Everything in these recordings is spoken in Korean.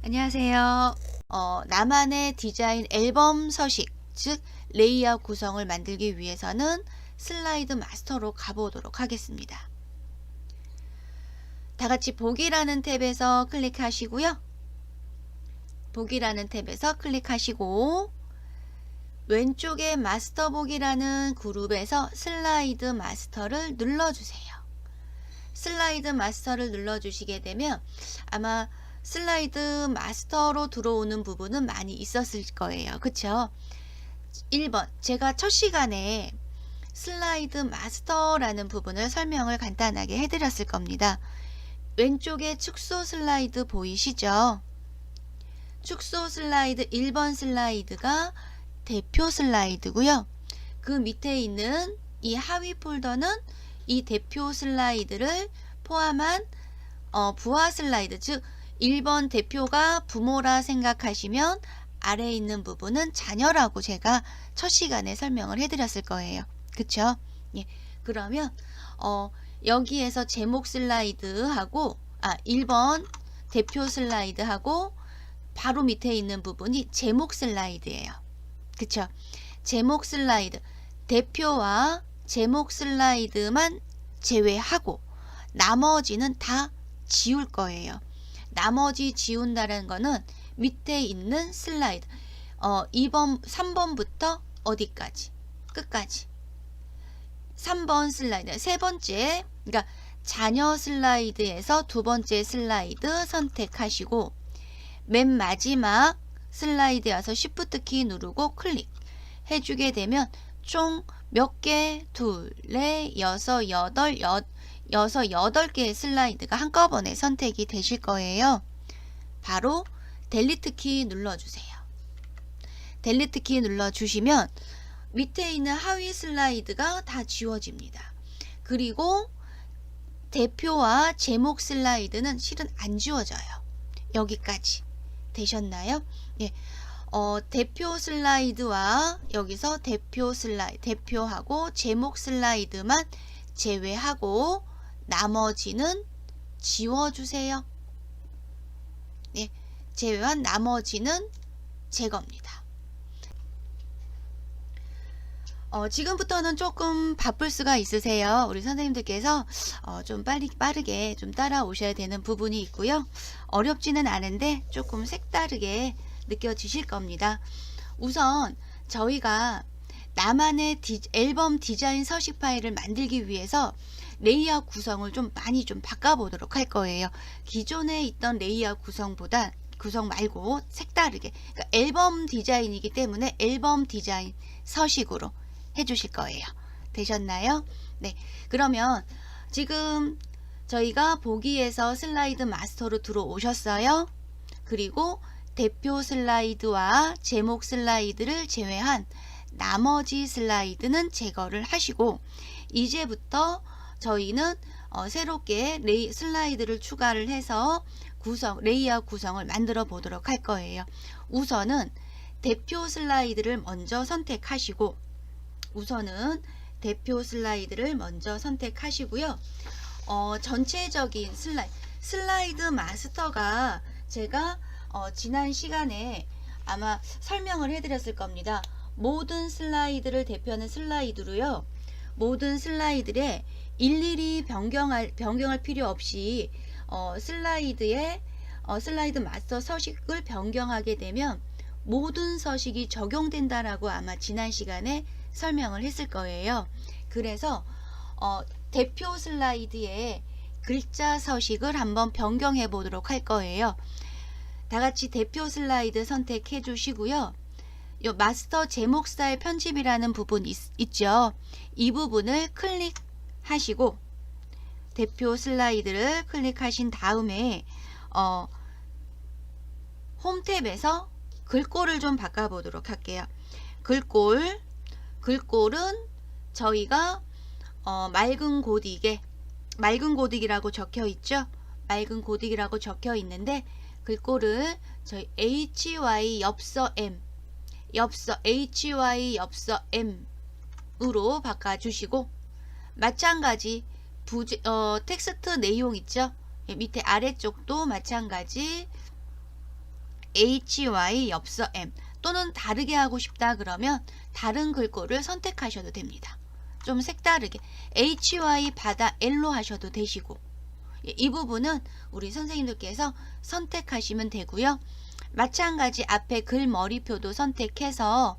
안녕하세요. 나만의 디자인 앨범 서식, 즉 레이아웃 구성을 만들기 위해서는 슬라이드 마스터로 가보도록 하겠습니다. 다 같이 보기라는 탭에서 클릭하시고요. 보기라는 탭에서 클릭하시고 왼쪽에 마스터 보기라는 그룹에서 슬라이드 마스터를 눌러주세요. 슬라이드 마스터를 눌러주시게 되면 아마 슬라이드 마스터로 들어오는 부분은 많이 있었을 거예요. 그쵸? 1번 제가 첫 시간에 슬라이드 마스터라는 부분을 설명을 간단하게 해드렸을 겁니다. 왼쪽에 축소 슬라이드 보이시죠? 축소 슬라이드 1번 슬라이드가 대표 슬라이드고요. 그 밑에 있는 이 하위 폴더는 이 대표 슬라이드를 포함한 부하 슬라이드, 즉 1번 대표가 부모라 생각하시면 아래에 있는 부분은 자녀라고 제가 첫 시간에 설명을 해드렸을 거예요. 그쵸? 예. 그러면 여기에서 제목 슬라이드하고 1번 대표 슬라이드하고 바로 밑에 있는 부분이 제목 슬라이드예요. 그쵸? 제목 슬라이드, 대표와 제목 슬라이드만 제외하고 나머지는 다 지울 거예요. 나머지 지운다는 거는 밑에 있는 슬라이드 3번부터 어디까지? 끝까지 3번 슬라이드 세 번째, 그러니까 자녀 슬라이드에서 두 번째 슬라이드 선택하시고 맨 마지막 슬라이드에 와서 Shift 키 누르고 클릭 해주게 되면 총 몇 개? 둘, 넷, 여섯, 여덟 개의 슬라이드가 한꺼번에 선택이 되실 거예요. 바로 델리트 키 눌러주세요. 델리트 키 눌러주시면 밑에 있는 하위 슬라이드가 다 지워집니다. 그리고 대표와 제목 슬라이드는 실은 안 지워져요. 여기까지 되셨나요? 예. 대표 슬라이드와 여기서 대표 슬라이드, 대표하고 제목 슬라이드만 제외하고 나머지는 지워주세요. 예, 제외한 나머지는 제거입니다. 지금부터는 조금 바쁠 수가 있으세요. 우리 선생님들께서 좀 빠르게 좀 따라오셔야 되는 부분이 있고요. 어렵지는 않은데 조금 색다르게 느껴지실 겁니다. 우선 저희가 나만의 앨범 디자인 서식 파일을 만들기 위해서 레이아웃 구성을 좀 많이 좀 바꿔보도록 할 거예요. 기존에 있던 레이아웃 구성 말고 색다르게, 그러니까 앨범 디자인이기 때문에 앨범 디자인 서식으로 해주실 거예요. 되셨나요? 네. 그러면 지금 저희가 보기에서 슬라이드 마스터로 들어오셨어요. 그리고 대표 슬라이드와 제목 슬라이드를 제외한 나머지 슬라이드는 제거를 하시고 이제부터 저희는 새롭게 슬라이드를 추가를 해서 레이아웃 구성을 만들어 보도록 할 거예요. 우선은 대표 슬라이드를 먼저 선택하시고 전체적인 슬라이드 마스터가 제가 지난 시간에 아마 설명을 해드렸을 겁니다. 모든 슬라이드를 대표하는 슬라이드로요. 모든 슬라이드에 일일이 변경할 필요 없이 슬라이드 마스터 서식을 변경하게 되면 모든 서식이 적용된다라고 아마 지난 시간에 설명을 했을 거예요. 그래서 대표 슬라이드에 글자 서식을 한번 변경해 보도록 할 거예요. 다 같이 대표 슬라이드 선택해 주시고요. 요 마스터 제목 스타일 편집이라는 부분 있죠. 이 부분을 클릭하시고 대표 슬라이드를 클릭하신 다음에 홈 탭에서 글꼴을 좀 바꿔보도록 할게요. 글꼴은 저희가 맑은 고딕이라고 적혀 있죠. 맑은 고딕이라고 적혀 있는데 글꼴을 저희 HY 엽서 M HY 엽서 M으로 바꿔주시고 마찬가지 텍스트 내용 있죠. 밑에 아래쪽도 마찬가지 HY 엽서 M 또는 다르게 하고 싶다 그러면 다른 글꼴을 선택하셔도 됩니다. 좀 색다르게 HY 바다 L로 하셔도 되시고, 이 부분은 우리 선생님들께서 선택하시면 되고요. 마찬가지 앞에 글 머리표도 선택해서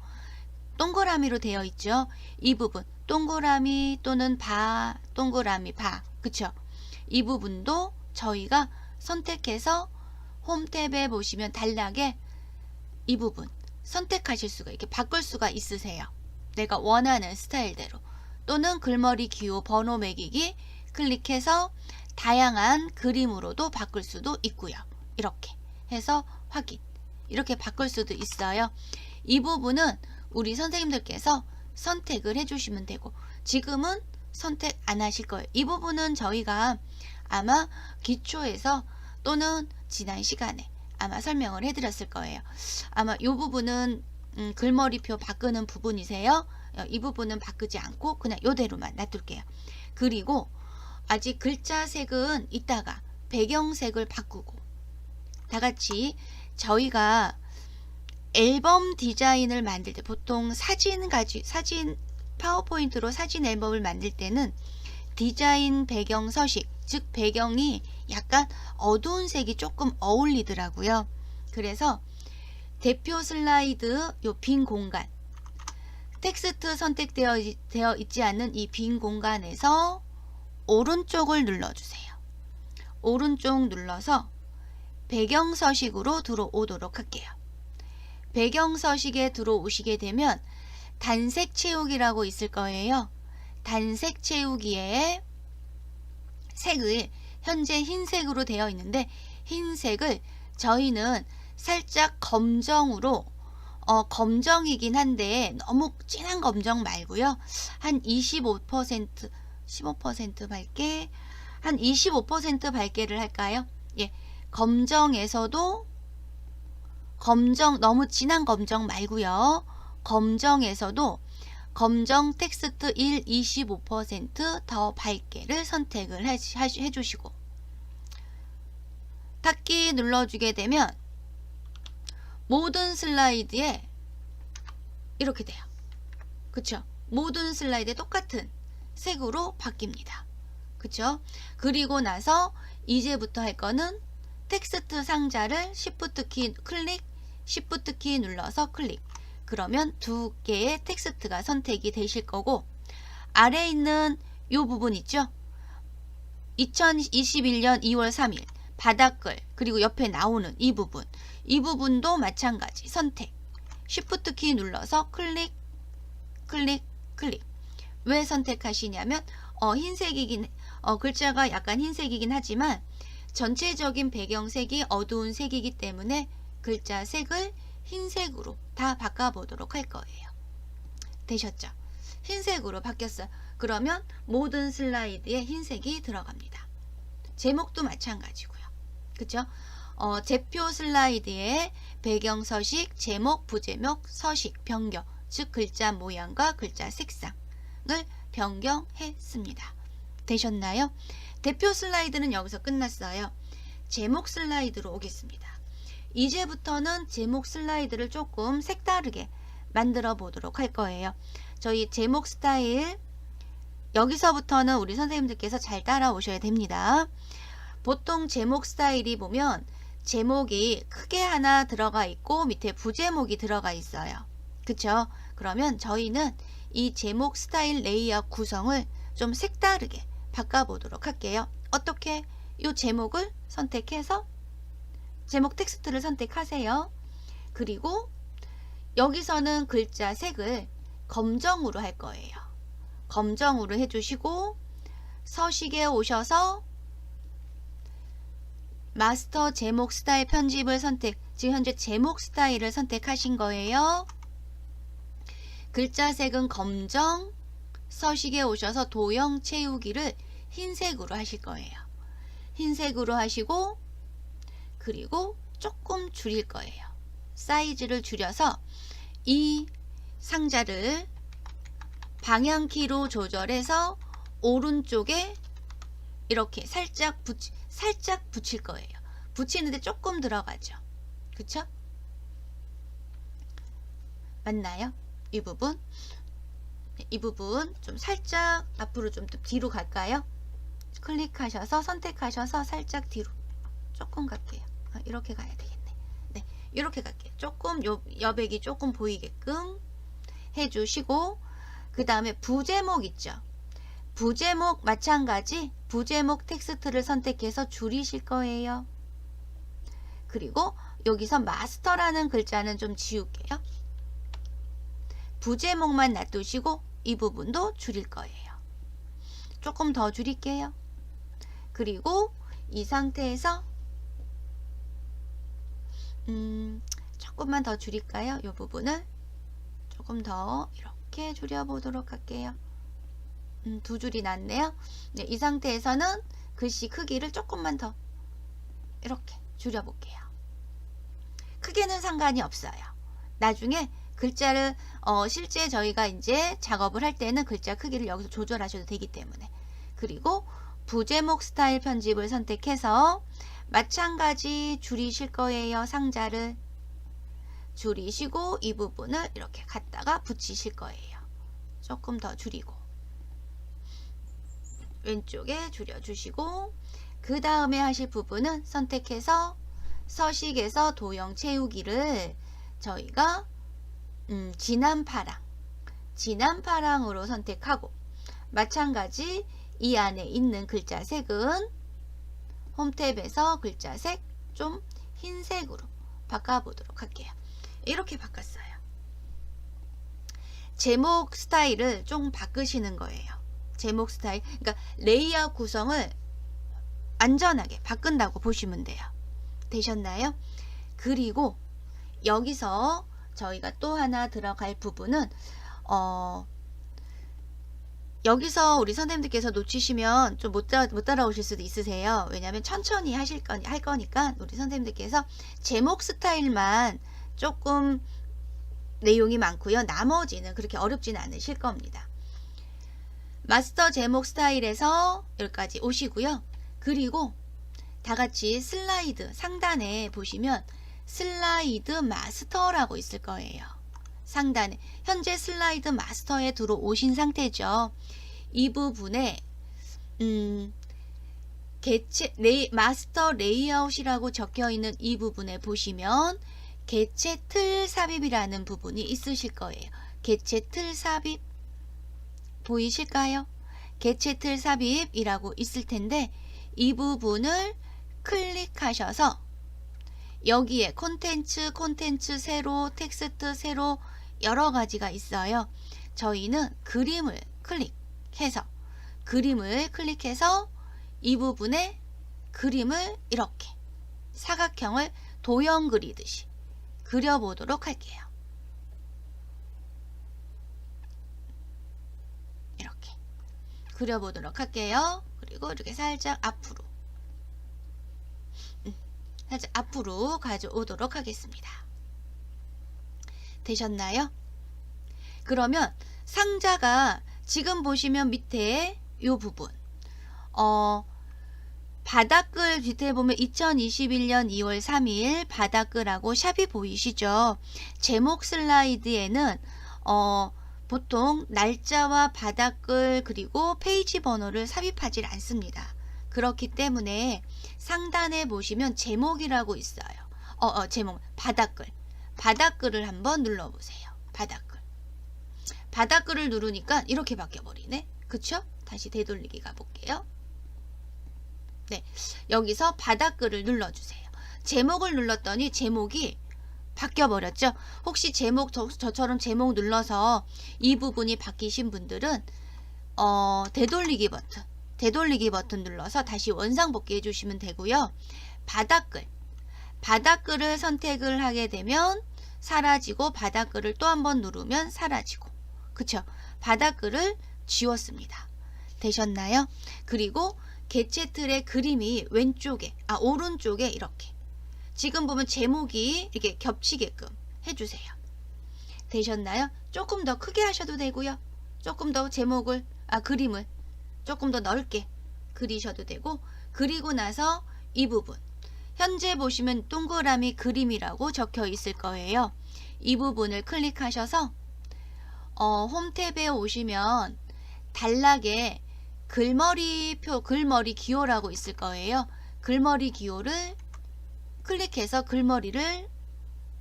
동그라미로 되어 있죠. 이 부분 동그라미 또는 바, 동그라미 바, 그쵸? 이 부분도 저희가 선택해서 홈 탭에 보시면 단락에 이 부분 선택하실 수가, 이렇게 바꿀 수가 있으세요. 내가 원하는 스타일대로. 또는 글머리 기호 번호 매기기 클릭해서 다양한 그림으로도 바꿀 수도 있고요. 이렇게 해서 확인, 이렇게 바꿀 수도 있어요. 이 부분은 우리 선생님들께서 선택을 해주시면 되고, 지금은 선택 안 하실 거예요. 이 부분은 저희가 아마 기초에서 또는 지난 시간에 아마 설명을 해드렸을 거예요. 아마 이 부분은 글머리표 바꾸는 부분이세요. 이 부분은 바꾸지 않고 그냥 이대로만 놔둘게요. 그리고 아직 글자 색은 이따가 배경색을 바꾸고, 다 같이 저희가 앨범 디자인을 만들 때 보통 사진 파워포인트로 사진 앨범을 만들 때는 디자인 배경 서식, 즉 배경이 약간 어두운 색이 조금 어울리더라고요. 그래서 대표 슬라이드 요 빈 공간, 텍스트 선택되어 있지 않는 이 빈 공간에서 오른쪽을 눌러주세요. 오른쪽 눌러서 배경 서식으로 들어오도록 할게요. 배경 서식에 들어오시게 되면 단색 채우기라고 있을 거예요. 단색 채우기에 색을 현재 흰색으로 되어 있는데, 흰색을 저희는 살짝 검정으로, 검정이긴 한데 너무 진한 검정 말고요. 한 15% 15% 밝게, 한 25% 밝게를 할까요? 예, 검정에서도 너무 진한 검정 말고요. 검정에서도 검정 텍스트 1, 25% 밝게를 선택을 해주시고, 닫기 눌러주게 되면 모든 슬라이드에 이렇게 돼요. 그쵸? 모든 슬라이드에 똑같은 색으로 바뀝니다. 그쵸? 그리고 나서 이제부터 할 거는 텍스트 상자를 Shift 키 클릭, Shift 키 눌러서 클릭. 그러면 두 개의 텍스트가 선택이 되실 거고, 아래에 있는 이 부분 있죠? 2021년 2월 3일 바닥글, 그리고 옆에 나오는 이 부분도 마찬가지 선택, Shift 키 눌러서 클릭, 클릭, 클릭. 왜 선택하시냐면 흰색이긴, 글자가 약간 흰색이긴 하지만 전체적인 배경색이 어두운 색이기 때문에 글자 색을 흰색으로 다 바꿔보도록 할 거예요. 되셨죠? 흰색으로 바뀌었어요. 그러면 모든 슬라이드에 흰색이 들어갑니다. 제목도 마찬가지고요. 그쵸? 제표 슬라이드에 배경 서식, 제목, 부제목, 서식, 변경, 즉 글자 모양과 글자 색상을 변경했습니다. 되셨나요? 대표 슬라이드는 여기서 끝났어요. 제목 슬라이드로 오겠습니다. 이제부터는 제목 슬라이드를 조금 색다르게 만들어 보도록 할 거예요. 저희 제목 스타일, 여기서부터는 우리 선생님들께서 잘 따라오셔야 됩니다. 보통 제목 스타일이 보면 제목이 크게 하나 들어가 있고 밑에 부제목이 들어가 있어요. 그쵸? 그러면 저희는 이 제목 스타일 레이아웃 구성을 좀 색다르게 바꿔보도록 할게요. 어떻게? 이 제목을 선택해서 제목 텍스트를 선택하세요. 그리고 여기서는 글자 색을 검정으로 할 거예요. 검정으로 해주시고, 서식에 오셔서 마스터 제목 스타일 편집을 선택, 지금 현재 제목 스타일을 선택하신 거예요. 글자 색은 검정, 서식에 오셔서 도형 채우기를 흰색으로 하실 거예요. 흰색으로 하시고, 그리고 조금 줄일 거예요. 사이즈를 줄여서 이 상자를 방향키로 조절해서 오른쪽에 이렇게 살짝 붙일 거예요. 붙이는데 조금 들어가죠. 그쵸? 맞나요? 이 부분, 이 부분 좀 살짝 앞으로 좀 뒤로 갈까요? 클릭하셔서 선택하셔서 살짝 뒤로 조금 갈게요. 이렇게 가야 되겠네. 네, 이렇게 갈게요. 조금 여백이 조금 보이게끔 해주시고, 그 다음에 부제목 있죠. 부제목 마찬가지 부제목 텍스트를 선택해서 줄이실 거예요. 그리고 여기서 마스터라는 글자는 좀 지울게요. 부제목만 놔두시고 이 부분도 줄일 거예요. 조금 더 줄일게요. 그리고 이 상태에서 조금만 더 줄일까요? 이 부분을 조금 더 이렇게 줄여보도록 할게요. 두 줄이 났네요. 네, 이 상태에서는 글씨 크기를 조금만 더 이렇게 줄여볼게요. 크게는 상관이 없어요. 나중에 글자를 실제 저희가 이제 작업을 할 때는 글자 크기를 여기서 조절하셔도 되기 때문에. 그리고 부제목 스타일 편집을 선택해서 마찬가지 줄이실 거예요. 상자를 줄이시고 이 부분을 이렇게 갖다가 붙이실 거예요. 조금 더 줄이고 왼쪽에 줄여주시고, 그 다음에 하실 부분은 선택해서 서식에서 도형 채우기를 저희가 진한 파랑으로 선택하고, 마찬가지 이 안에 있는 글자 색은 홈탭에서 글자 색 좀 흰색으로 바꿔보도록 할게요. 이렇게 바꿨어요. 제목 스타일을 좀 바꾸시는 거예요. 제목 스타일, 그러니까 레이아웃 구성을 안전하게 바꾼다고 보시면 돼요. 되셨나요? 그리고 여기서 저희가 또 하나 들어갈 부분은 여기서 우리 선생님들께서 놓치시면 좀 못 따라오실 수도 있으세요. 왜냐하면 천천히 할 거니까 우리 선생님들께서 제목 스타일만 조금 내용이 많고요. 나머지는 그렇게 어렵지는 않으실 겁니다. 마스터 제목 스타일에서 여기까지 오시고요. 그리고 다같이 슬라이드 상단에 보시면 슬라이드 마스터라고 있을 거예요. 상단에 현재 슬라이드 마스터에 들어오신 상태죠. 이 부분에 마스터 레이아웃이라고 적혀 있는 이 부분에 보시면 개체 틀 삽입이라는 부분이 있으실 거예요. 개체 틀 삽입 보이실까요? 개체 틀 삽입이라고 있을 텐데 이 부분을 클릭하셔서 여기에 콘텐츠 세로, 텍스트 세로 여러 가지가 있어요. 저희는 그림을 클릭해서 이 부분에 그림을 이렇게 사각형을 도형 그리듯이 그려보도록 할게요. 이렇게 그려보도록 할게요. 그리고 이렇게 살짝 앞으로 가져오도록 하겠습니다. 되셨나요? 그러면 상자가 지금 보시면 밑에 이 부분 바닥글 밑에 보면 2021년 2월 3일 바닥글하고 샵이 보이시죠? 제목 슬라이드에는 보통 날짜와 바닥글 그리고 페이지 번호를 삽입하지 않습니다. 그렇기 때문에 상단에 보시면 제목이라고 있어요. 제목 바닥글을 한번 눌러보세요. 바닥글을 누르니까 이렇게 바뀌어버리네. 그쵸? 다시 되돌리기 가볼게요. 네, 여기서 바닥글을 눌러주세요. 제목을 눌렀더니 제목이 바뀌어버렸죠. 혹시 저처럼 제목 눌러서 이 부분이 바뀌신 분들은 되돌리기 버튼 눌러서 다시 원상복귀 해주시면 되고요. 바닥글을 선택을 하게 되면 사라지고 바닥글을 또 한번 누르면 사라지고, 그쵸? 바닥글을 지웠습니다. 되셨나요? 그리고 개체 틀의 그림이 오른쪽에 이렇게 지금 보면 제목이 이렇게 겹치게끔 해주세요. 되셨나요? 조금 더 크게 하셔도 되고요. 조금 더 그림을 조금 더 넓게 그리셔도 되고, 그리고 나서 이 부분 현재 보시면 동그라미 그림이라고 적혀 있을 거예요. 이 부분을 클릭하셔서 홈 탭에 오시면 단락에 글머리 기호라고 있을 거예요. 글머리 기호를 클릭해서 글머리를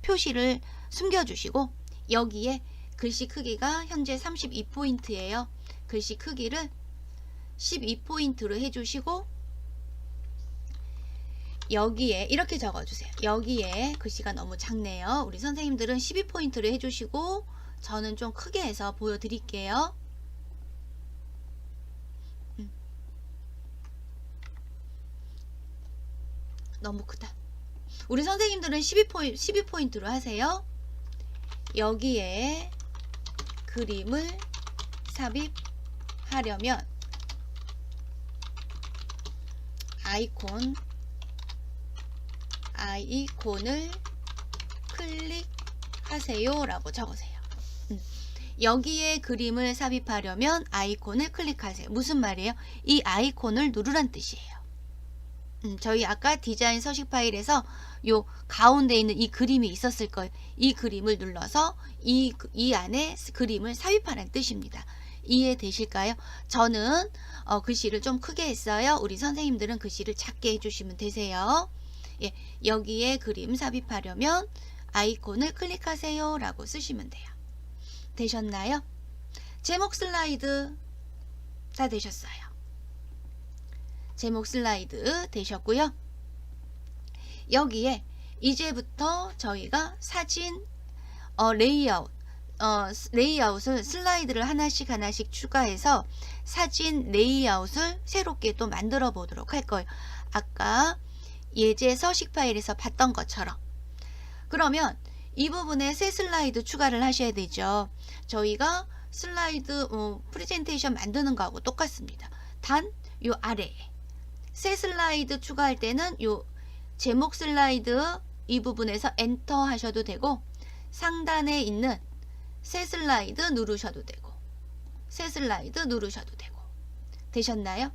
표시를 숨겨주시고, 여기에 글씨 크기가 현재 32포인트예요. 글씨 크기를 12포인트로 해주시고, 여기에 이렇게 적어주세요. 여기에 글씨가 너무 작네요. 우리 선생님들은 12포인트로 해주시고, 저는 좀 크게 해서 보여드릴게요. 너무 크다. 우리 선생님들은 12포인트로 하세요. 여기에 그림을 삽입하려면 아이콘을 클릭하세요 라고 적으세요. 여기에 그림을 삽입하려면 아이콘을 클릭하세요. 무슨 말이에요? 이 아이콘을 누르란 뜻이에요. 저희 아까 디자인 서식 파일에서 요 가운데 있는 이 그림이 있었을 거예요. 이 그림을 눌러서 이 안에 그림을 삽입하라는 뜻입니다. 이해되실까요? 저는 글씨를 좀 크게 했어요. 우리 선생님들은 글씨를 작게 해주시면 되세요. 예, 여기에 그림 삽입하려면 아이콘을 클릭하세요 라고 쓰시면 돼요. 되셨나요? 제목 슬라이드 다 되셨어요. 제목 슬라이드 되셨고요. 여기에 이제부터 저희가 사진 레이아웃을 슬라이드를 하나씩 추가해서 사진 레이아웃을 새롭게 또 만들어 보도록 할 거예요. 아까 예제 서식 파일에서 봤던 것처럼. 그러면 이 부분에 새 슬라이드 추가를 하셔야 되죠. 저희가 슬라이드 프레젠테이션 만드는 거하고 똑같습니다. 단 요 아래에 새 슬라이드 추가할 때는 요 제목 슬라이드 이 부분에서 엔터 하셔도 되고, 상단에 있는 새 슬라이드 누르셔도 되고, 새 슬라이드 누르셔도 되고. 되셨나요?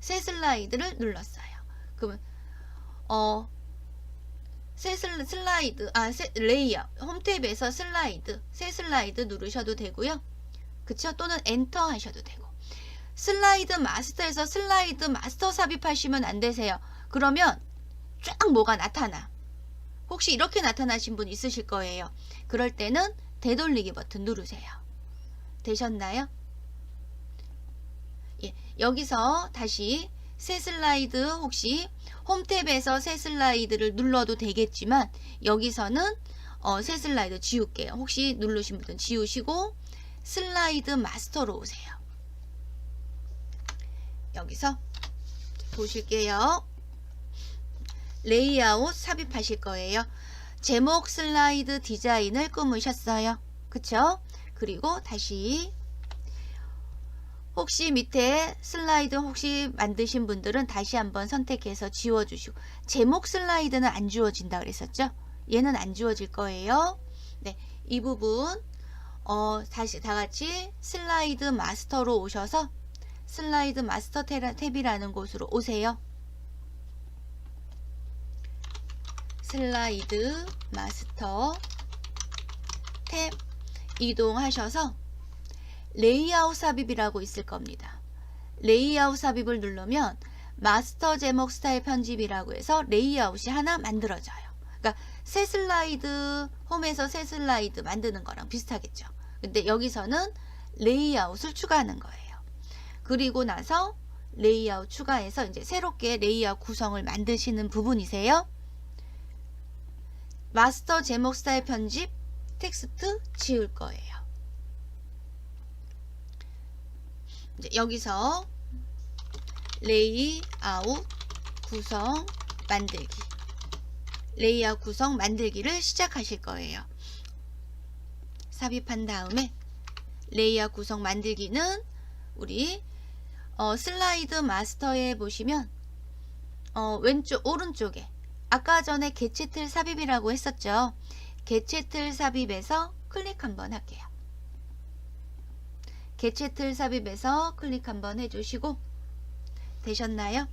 새 슬라이드를 눌렀어요. 그러면 새 슬라이드 레이아웃 홈탭에서 새 슬라이드 누르셔도 되고요. 그쵸? 또는 엔터 하셔도 되고. 슬라이드 마스터에서 슬라이드 마스터 삽입하시면 안 되세요. 그러면 쫙 뭐가 나타나. 혹시 이렇게 나타나신 분 있으실 거예요. 그럴 때는 되돌리기 버튼 누르세요. 되셨나요? 예, 여기서 다시 새 슬라이드, 혹시 홈탭에서 새 슬라이드를 눌러도 되겠지만 여기서는 새 슬라이드 지울게요. 혹시 누르신 분은 지우시고 슬라이드 마스터로 오세요. 여기서 보실게요. 레이아웃 삽입하실 거예요. 제목 슬라이드 디자인을 꾸미셨어요. 그쵸? 그리고 다시 혹시 밑에 슬라이드 혹시 만드신 분들은 다시 한번 선택해서 지워주시고, 제목 슬라이드는 안 지워진다 그랬었죠? 얘는 안 지워질 거예요. 네, 이 부분 다시 다 같이 슬라이드 마스터로 오셔서 슬라이드 마스터 탭이라는 곳으로 오세요. 슬라이드 마스터 탭 이동하셔서 레이아웃 삽입이라고 있을 겁니다. 레이아웃 삽입을 누르면 마스터 제목 스타일 편집이라고 해서 레이아웃이 하나 만들어져요. 그러니까 새 슬라이드, 홈에서 새 슬라이드 만드는 거랑 비슷하겠죠. 근데 여기서는 레이아웃을 추가하는 거예요. 그리고 나서 레이아웃 추가해서 이제 새롭게 레이아웃 구성을 만드시는 부분이세요. 마스터 제목 스타일 편집 텍스트 지울 거예요. 이제 여기서 레이아웃 구성 만들기, 레이아웃 구성 만들기를 시작하실 거예요. 삽입한 다음에 레이아웃 구성 만들기는 우리 슬라이드 마스터에 보시면 왼쪽 오른쪽에 아까 전에 개체 틀 삽입이라고 했었죠. 개체 틀 삽입에서 클릭 한번 할게요. 개체 틀 삽입에서 클릭 한번 해주시고, 되셨나요?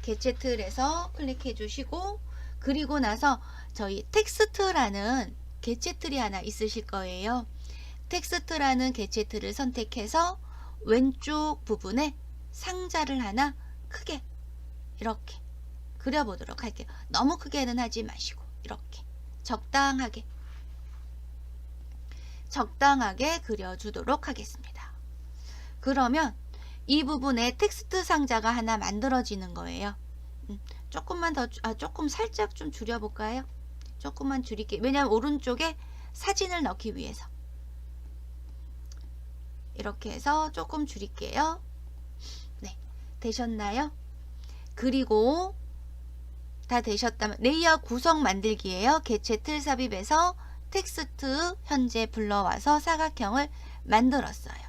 개체 틀에서 클릭해 주시고, 그리고 나서 저희 텍스트라는 개체틀이 하나 있으실 거예요. 텍스트라는 개체틀을 선택해서 왼쪽 부분에 상자를 하나 크게 이렇게 그려보도록 할게요. 너무 크게는 하지 마시고 이렇게 적당하게 그려주도록 하겠습니다. 그러면 이 부분에 텍스트 상자가 하나 만들어지는 거예요. 조금만 더, 조금 살짝 좀 줄여볼까요? 조금만 줄일게요. 왜냐하면 오른쪽에 사진을 넣기 위해서. 이렇게 해서 조금 줄일게요. 네, 되셨나요? 그리고 다 되셨다면 레이아웃 구성 만들기예요. 개체 틀 삽입해서 텍스트 현재 불러와서 사각형을 만들었어요.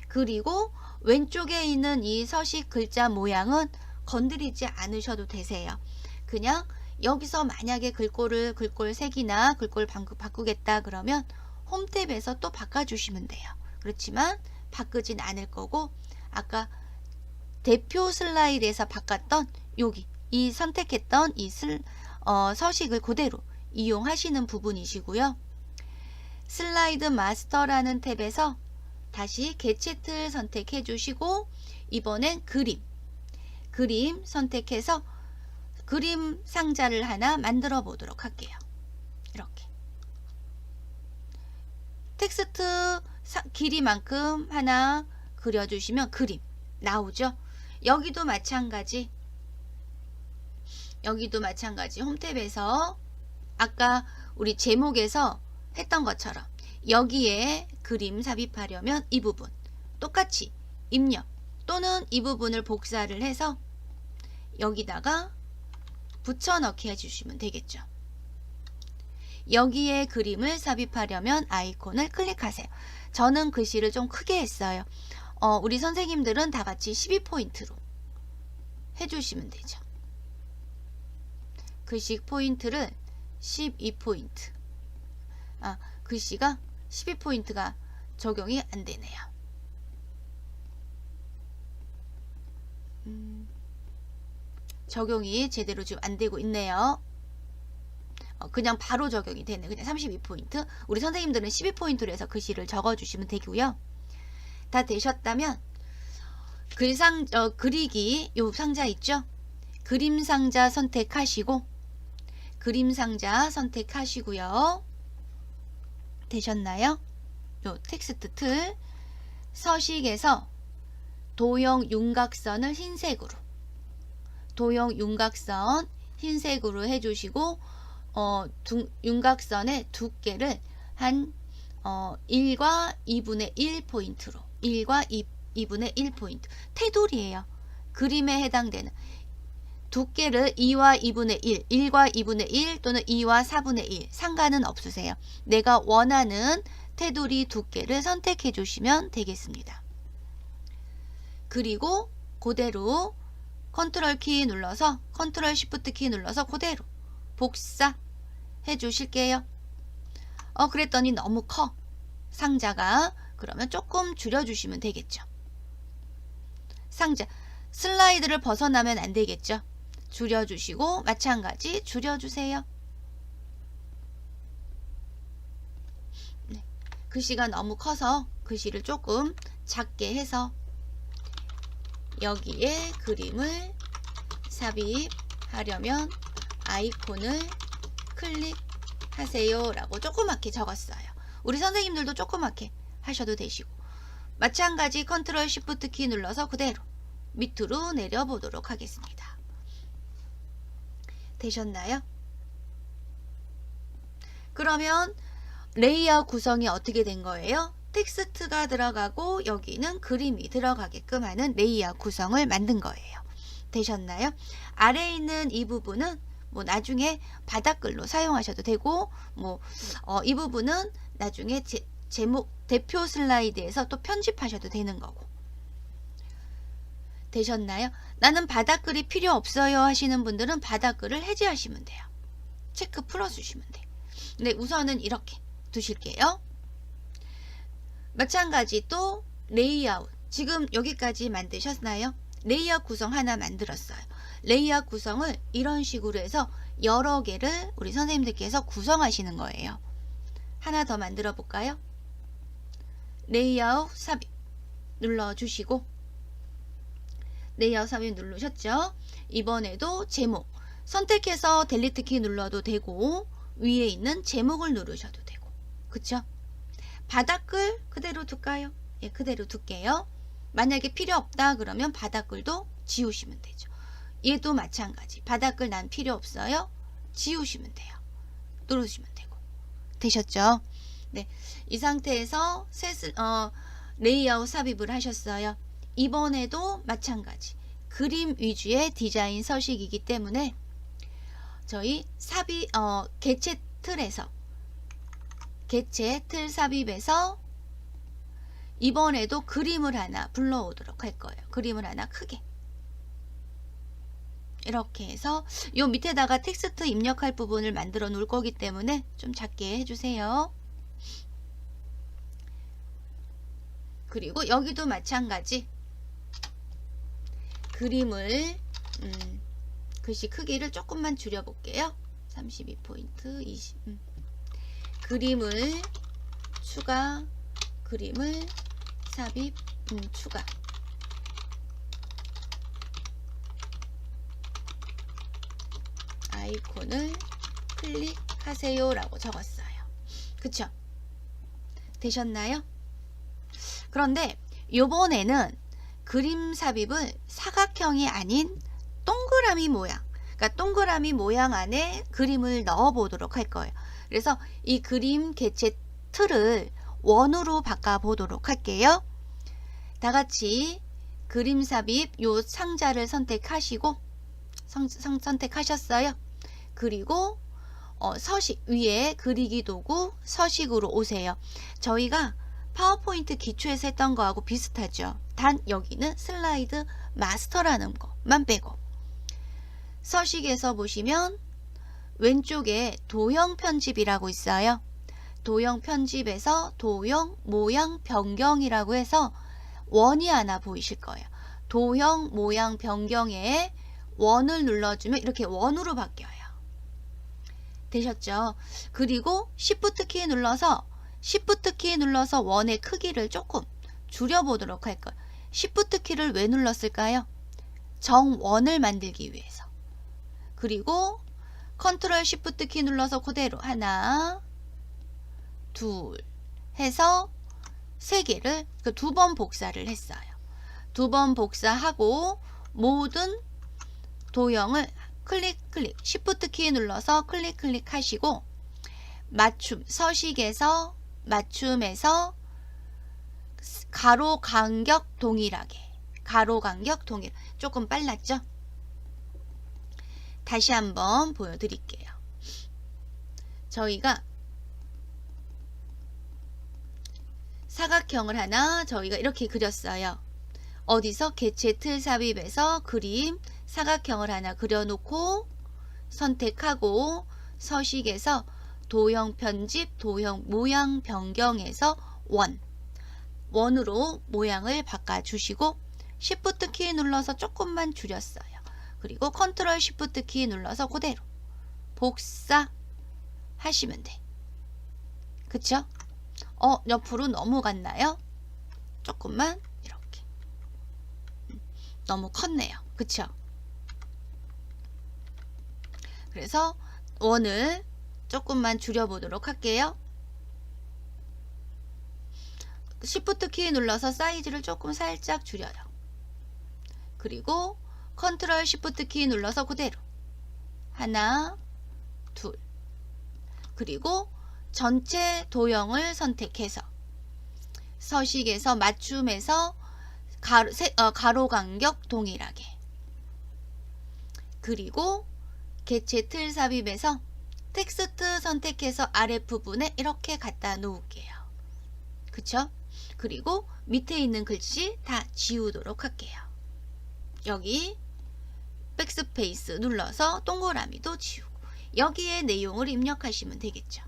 그리고 왼쪽에 있는 이 서식 글자 모양은 건드리지 않으셔도 되세요. 그냥 여기서 만약에 글꼴 색이나 글꼴 바꾸겠다 그러면 홈 탭에서 또 바꿔주시면 돼요. 그렇지만 바꾸진 않을 거고 아까 대표 슬라이드에서 바꿨던 여기 이 선택했던 이 서식을 그대로 이용하시는 부분이시고요. 슬라이드 마스터라는 탭에서 다시 개체틀 선택해 주시고 이번엔 그림 선택해서 그림 상자를 하나 만들어 보도록 할게요. 이렇게 텍스트 길이만큼 하나 그려주시면 그림 나오죠. 여기도 마찬가지 홈탭에서 아까 우리 제목에서 했던 것처럼 여기에 그림 삽입하려면 이 부분 똑같이 입력 또는 이 부분을 복사를 해서 여기다가 붙여넣기 해주시면 되겠죠. 여기에 그림을 삽입하려면 아이콘을 클릭하세요. 저는 글씨를 좀 크게 했어요. 우리 선생님들은 다 같이 12포인트로 해주시면 되죠. 글씨 포인트를 12포인트. 글씨가 12포인트가 적용이 안 되네요. 적용이 제대로 지금 안 되고 있네요. 그냥 바로 적용이 되네. 그냥 32포인트. 우리 선생님들은 12포인트로 해서 글씨를 적어주시면 되고요. 다 되셨다면 그리기 요 상자 있죠? 그림 상자 선택하시고 되셨나요? 요 텍스트 틀 서식에서 도형 윤곽선을 흰색으로 해주시고 윤곽선의 두께를 한 1과 2분의 1포인트로 1과 2분의 1포인트 테두리예요. 그림에 해당되는 두께를 2와 2분의 1, 1과 2분의 1 또는 2와 4분의 1 상관은 없으세요. 내가 원하는 테두리 두께를 선택해 주시면 되겠습니다. 그리고 그대로 컨트롤 키 눌러서 컨트롤 쉬프트 키 눌러서 그대로 복사 해 주실게요. 그랬더니 너무 커 상자가. 그러면 조금 줄여 주시면 되겠죠. 상자 슬라이드를 벗어나면 안 되겠죠. 줄여 주시고 마찬가지 줄여 주세요. 네. 글씨가 너무 커서 글씨를 조금 작게 해서 여기에 그림을 삽입하려면 아이콘을 클릭하세요 라고 조그맣게 적었어요. 우리 선생님들도 조그맣게 하셔도 되시고 마찬가지 컨트롤 쉬프트 키 눌러서 그대로 밑으로 내려보도록 하겠습니다. 되셨나요? 그러면 레이아웃 구성이 어떻게 된 거예요? 텍스트가 들어가고 여기는 그림이 들어가게끔 하는 레이아웃 구성을 만든 거예요. 되셨나요? 아래에 있는 이 부분은 뭐 나중에 바닥글로 사용하셔도 되고 이 부분은 나중에 제목 대표 슬라이드에서 또 편집하셔도 되는 거고. 되셨나요? 나는 바닥글이 필요 없어요 하시는 분들은 바닥글을 해제하시면 돼요. 체크 풀어주시면 돼요. 근데 우선은 이렇게 두실게요. 마찬가지 또 레이아웃 지금 여기까지 만드셨나요? 레이아웃 구성 하나 만들었어요. 레이아웃 구성을 이런 식으로 해서 여러 개를 우리 선생님들께서 구성하시는 거예요. 하나 더 만들어 볼까요? 레이아웃 삽입 눌러주시고, 레이아웃 삽입 누르셨죠? 이번에도 제목 선택해서 델리트 키 눌러도 되고 위에 있는 제목을 누르셔도 되고, 그쵸? 바닥글 그대로 둘까요? 예, 그대로 둘게요. 만약에 필요 없다 그러면 바닥글도 지우시면 되죠. 얘도 마찬가지. 바닥글 난 필요 없어요. 지우시면 돼요. 누르시면 되고. 되셨죠? 네, 이 상태에서 레이아웃 삽입을 하셨어요. 이번에도 마찬가지. 그림 위주의 디자인 서식이기 때문에 저희 개체 틀에서, 개체 틀 삽입에서 이번에도 그림을 하나 불러오도록 할 거예요. 그림을 하나 크게. 이렇게 해서 요 밑에다가 텍스트 입력할 부분을 만들어 놓을 거기 때문에 좀 작게 해주세요. 그리고 여기도 마찬가지. 그림을 글씨 크기를 조금만 줄여 볼게요. 32포인트 20. 그림을 추가, 그림을 삽입, 추가. 아이콘을 클릭하세요 라고 적었어요. 그쵸? 되셨나요? 그런데 요번에는 그림 삽입을 사각형이 아닌 동그라미 모양, 그러니까 동그라미 모양 안에 그림을 넣어 보도록 할 거예요. 그래서 이 그림 개체 틀을 원으로 바꿔 보도록 할게요. 다 같이 그림 삽입 요 상자를 선택하시고, 선택하셨어요. 그리고 서식 위에 그리기 도구 서식으로 오세요. 저희가 파워포인트 기초에서 했던 거하고 비슷하죠. 단 여기는 슬라이드 마스터라는 것만 빼고, 서식에서 보시면 왼쪽에 도형 편집이라고 있어요. 도형 편집에서 도형 모양 변경이라고 해서 원이 하나 보이실 거예요. 도형 모양 변경에 원을 눌러주면 이렇게 원으로 바뀌어요. 되셨죠? 그리고 Shift 키 눌러서 원의 크기를 조금 줄여보도록 할 거예요. Shift 키를 왜 눌렀을까요? 정원을 만들기 위해서. 그리고 Ctrl Shift 키 눌러서 그대로 하나, 둘 해서 세 개를 두 번 복사를 했어요. 두 번 복사하고 모든 도형을 클릭, Shift 키 눌러서 클릭 하시고, 맞춤, 서식에서 맞춤에서 가로 간격 동일하게, 가로 간격 동일, 조금 빨랐죠? 다시 한번 보여드릴게요. 저희가 사각형을 하나 저희가 이렇게 그렸어요. 어디서? 개체 틀 삽입에서 그림 사각형을 하나 그려놓고 선택하고, 서식에서 도형 편집, 도형 모양 변경에서 원으로 모양을 바꿔주시고, Shift 키 눌러서 조금만 줄였어요. 그리고 Ctrl Shift 키 눌러서 그대로 복사 하시면 돼. 그쵸? 옆으로 넘어갔나요? 조금만 이렇게. 너무 컸네요. 그쵸? 그래서 원을 조금만 줄여보도록 할게요. Shift 키 눌러서 사이즈를 조금 살짝 줄여요. 그리고 Ctrl Shift 키 눌러서 그대로 하나, 둘. 그리고 전체 도형을 선택해서 서식에서 맞춤에서 가로 간격 동일하게. 그리고 개체 틀 삽입에서 텍스트 선택해서 아랫부분에 이렇게 갖다 놓을게요. 그쵸? 그리고 밑에 있는 글씨 다 지우도록 할게요. 여기 백스페이스 눌러서 동그라미도 지우고, 여기에 내용을 입력하시면 되겠죠.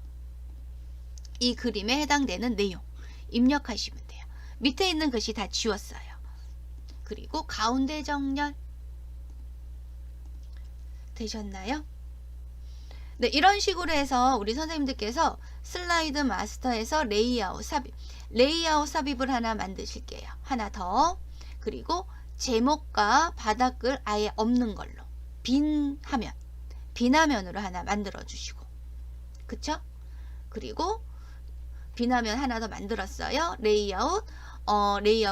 이 그림에 해당되는 내용 입력하시면 돼요. 밑에 있는 글씨 다 지웠어요. 그리고 가운데 정렬, 되셨나요? 네, 이런 식으로 해서 우리 선생님들께서 슬라이드 마스터에서 레이아웃 삽입을 하나 만드실게요. 하나 더. 그리고 제목과 바닥글 아예 없는 걸로 빈 화면으로 하나 만들어 주시고, 그쵸? 그리고 빈 화면 하나 더 만들었어요. 레이아웃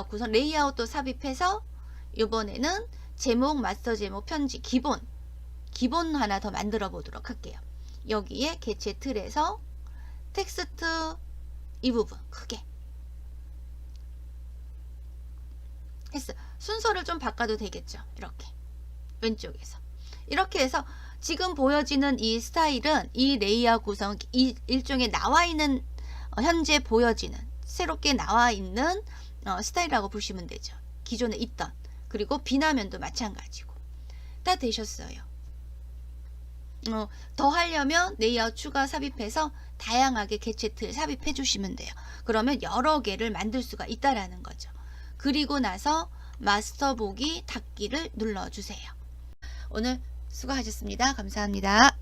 구성, 레이아웃도 삽입해서 이번에는 제목, 마스터 제목, 편지, 기본 하나 더 만들어 보도록 할게요. 여기에 개체 틀에서 텍스트 이 부분 크게 했어. 순서를 좀 바꿔도 되겠죠. 이렇게 왼쪽에서 이렇게 해서 지금 보여지는 이 스타일은 이 레이아웃 구성, 이 일종의 나와 있는 현재 보여지는 새롭게 나와 있는 스타일이라고 보시면 되죠. 기존에 있던. 그리고 비나면도 마찬가지고 다 되셨어요. 더 하려면 레이아웃 추가 삽입해서 다양하게 개체 틀 삽입해 주시면 돼요. 그러면 여러 개를 만들 수가 있다라는 거죠. 그리고 나서 마스터 보기 닫기를 눌러주세요. 오늘 수고하셨습니다. 감사합니다.